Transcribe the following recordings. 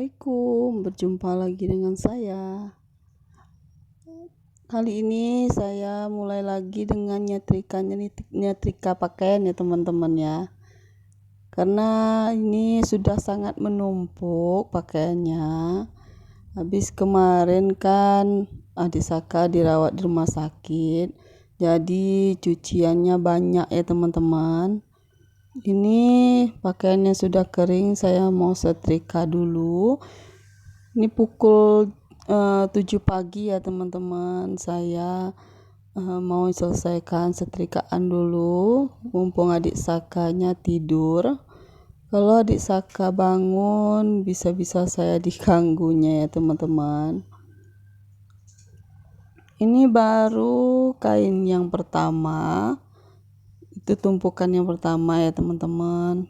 Assalamualaikum, berjumpa lagi dengan saya. Kali ini saya mulai lagi dengan nyetrika pakaian ya teman-teman ya. Karena ini sudah sangat menumpuk pakaiannya. Habis kemarin kan adik Saka dirawat di rumah sakit, jadi cuciannya banyak ya teman-teman. Ini pakaiannya sudah kering, saya mau setrika dulu. Ini pukul 7 pagi ya teman-teman. Saya mau selesaikan setrikaan dulu mumpung adik Sakanya tidur. Kalau adik Saka bangun bisa-bisa saya diganggunya ya teman-teman. Ini baru kain yang pertama. Itu tumpukan yang pertama ya teman-teman.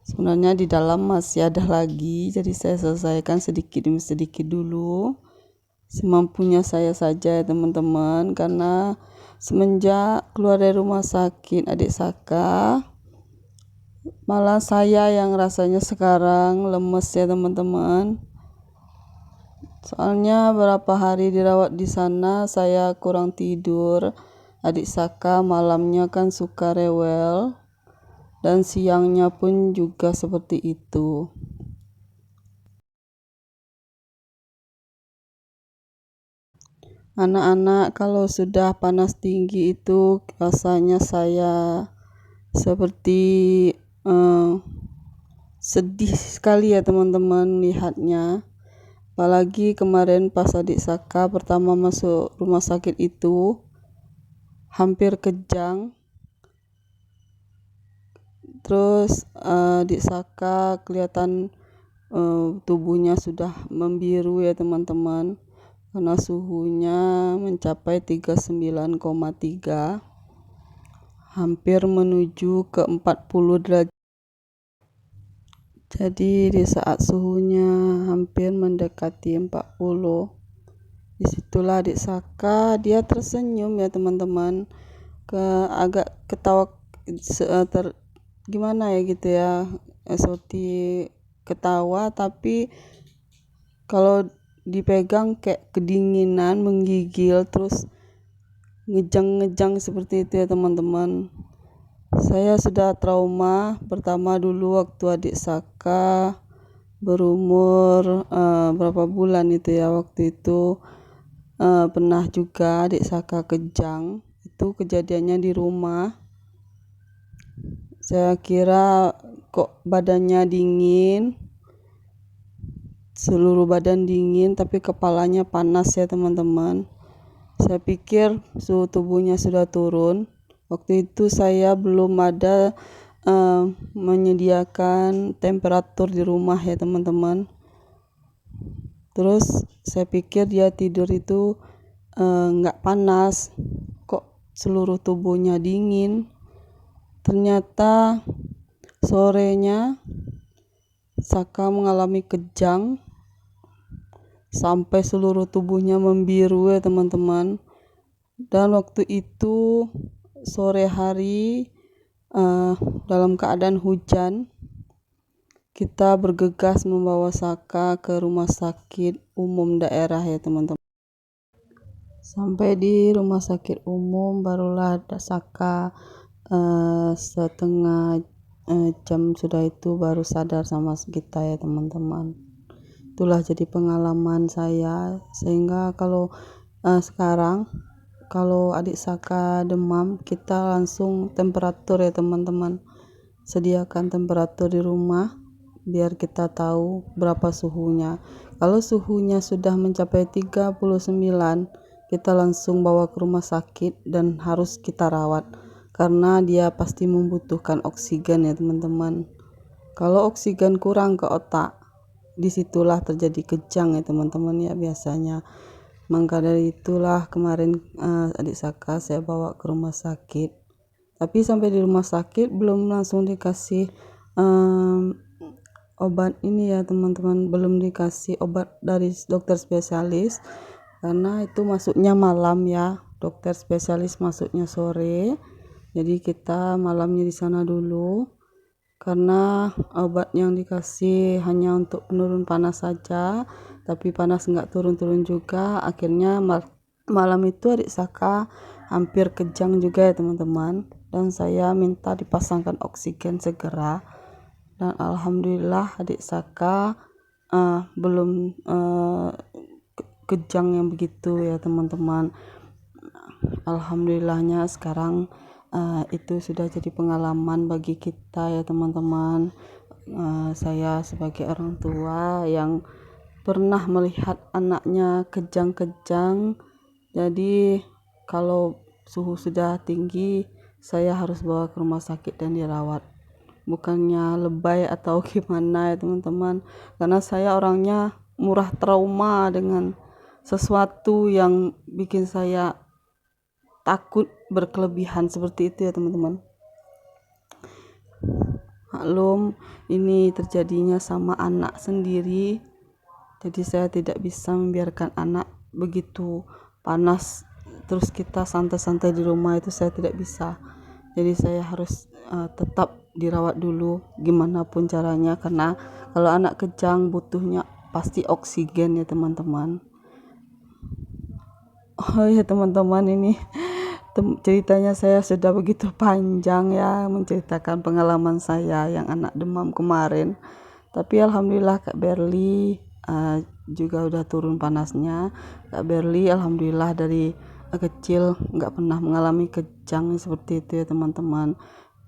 Sebenarnya di dalam masih ada lagi, jadi saya selesaikan sedikit demi sedikit dulu, semampunya saya saja ya teman-teman. Karena semenjak keluar dari rumah sakit adik Saka, malah saya yang rasanya sekarang lemes ya teman-teman. Soalnya berapa hari dirawat di sana saya kurang tidur. Adik Saka malamnya kan suka rewel dan siangnya pun juga seperti itu. Anak-anak kalau sudah panas tinggi itu rasanya saya seperti sedih sekali ya teman-teman lihatnya. Apalagi kemarin pas adik Saka pertama masuk rumah sakit itu hampir kejang. Terus adik Saka kelihatan tubuhnya sudah membiru ya teman-teman, karena suhunya mencapai 39,3, hampir menuju ke 40 derajat. Jadi di saat suhunya hampir mendekati 40, disitulah adik Saka dia tersenyum ya teman-teman, agak ketawa gimana ya gitu ya, seperti ketawa tapi kalau dipegang kayak kedinginan, menggigil, terus ngejang-ngejang seperti itu ya teman-teman. Saya sudah trauma pertama dulu waktu adik Saka berumur berapa bulan itu ya, waktu itu pernah juga adik Saka kejang. Itu kejadiannya di rumah. Saya kira kok badannya dingin, seluruh badan dingin tapi kepalanya panas ya teman-teman. Saya pikir suhu tubuhnya sudah turun. Waktu itu saya belum ada menyediakan temperatur di rumah ya teman-teman. Terus saya pikir dia tidur itu nggak panas, kok seluruh tubuhnya dingin. Ternyata sorenya Saka mengalami kejang sampai seluruh tubuhnya membiru ya teman-teman. Dan waktu itu sore hari dalam keadaan hujan, kita bergegas membawa Saka ke rumah sakit umum daerah ya teman-teman. Sampai di rumah sakit umum barulah Saka setengah jam sudah itu baru sadar sama kita ya teman-teman. Itulah jadi pengalaman saya, sehingga kalau sekarang kalau adik Saka demam kita langsung temperatur ya teman-teman. Sediakan temperatur di rumah biar kita tahu berapa suhunya. Kalau suhunya sudah mencapai 39, kita langsung bawa ke rumah sakit dan harus kita rawat, karena dia pasti membutuhkan oksigen ya teman-teman. Kalau oksigen kurang ke otak, disitulah terjadi kejang ya teman-teman ya biasanya. Maka dari itulah kemarin adik Saka saya bawa ke rumah sakit. Tapi sampai di rumah sakit belum langsung dikasih obat ini ya teman-teman, belum dikasih obat dari dokter spesialis karena itu masuknya malam ya, dokter spesialis masuknya sore. Jadi kita malamnya di sana dulu. karena obat yang dikasih hanya untuk penurun panas saja, tapi panas nggak turun-turun juga. Akhirnya malam itu adik Saka hampir kejang juga ya teman-teman, dan saya minta dipasangkan oksigen segera, dan alhamdulillah adik Saka belum kejang yang begitu ya teman-teman. Alhamdulillahnya sekarang itu sudah jadi pengalaman bagi kita ya teman-teman. Saya sebagai orang tua yang pernah melihat anaknya kejang-kejang, jadi kalau suhu sudah tinggi saya harus bawa ke rumah sakit dan dirawat. Bukannya lebay atau gimana ya teman-teman, karena saya orangnya murah trauma dengan sesuatu yang bikin saya takut berkelebihan seperti itu ya teman-teman. Maklum, ini terjadinya sama anak sendiri, jadi saya tidak bisa membiarkan anak begitu panas terus kita santai-santai di rumah, itu saya tidak bisa. Jadi saya harus tetap dirawat dulu gimana pun caranya, karena kalau anak kejang butuhnya pasti oksigen ya teman-teman. Oh ya teman-teman, ini ceritanya saya sudah begitu panjang ya menceritakan pengalaman saya yang anak demam kemarin. Tapi alhamdulillah Kak Berli juga udah turun panasnya. Kak Berli alhamdulillah dari kecil nggak pernah mengalami kejang seperti itu ya teman-teman.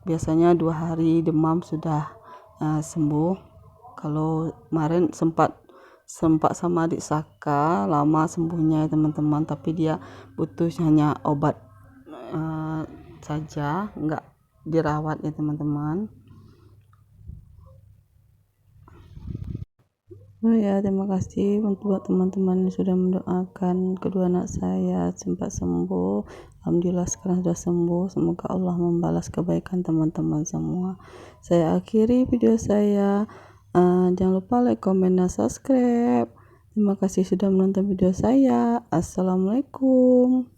Biasanya 2 hari demam sudah sembuh. Kalau kemarin sempat sama adik Saka lama sembuhnya ya teman-teman, tapi dia butuh hanya obat saja, nggak dirawat ya teman-teman. Oh ya, terima kasih buat teman-teman yang sudah mendoakan kedua anak saya sempat sembuh. Alhamdulillah sekarang sudah sembuh. Semoga Allah membalas kebaikan teman-teman semua. Saya akhiri video saya. Jangan lupa like, comment, dan subscribe. Terima kasih sudah menonton video saya. Assalamualaikum.